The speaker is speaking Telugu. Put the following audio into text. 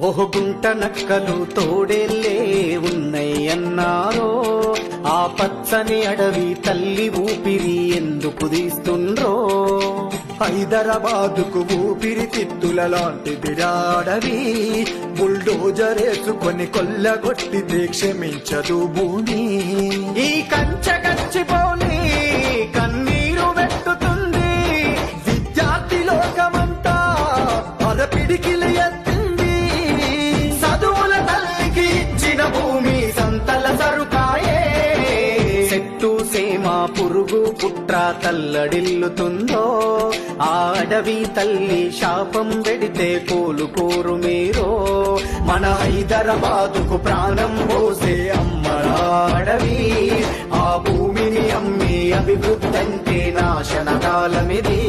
ఓహో గుంట నక్కలు తోడేళ్ళే ఉన్నయ్యన్నారో, ఆ పచ్చని అడవి తల్లి ఊపిరి ఎందుకు తీస్తుండ్రో. హైదరాబాదుకు ఊపిరి తిత్తుల లాంటిది అడవి, బుల్డోజరేసుకొని కొల్లగొట్టితే క్షమించదు భూమి. ఈ కంచె గచ్చిపోని కన్నీరు వెట్టుతుంది, విద్యార్థి లోకమంతా అరపిడికిలి ఎత్తింది. చదువుల తల్లికి ఇచ్చిన భూమి సంతల సరుకాయే. చెట్టు సేమ పురుగు పుట్ర తల్లడిల్లుతుందో, ఆ అడవి తల్లి శాపం పెడితే కోలుకోరు మీరో. మన హైదరాబాదుకు ప్రాణం పోసే అమ్మరా అడవి, ఆ భూమిని అమ్మి అభివృద్ధి అంటే నాశనకాలమిది.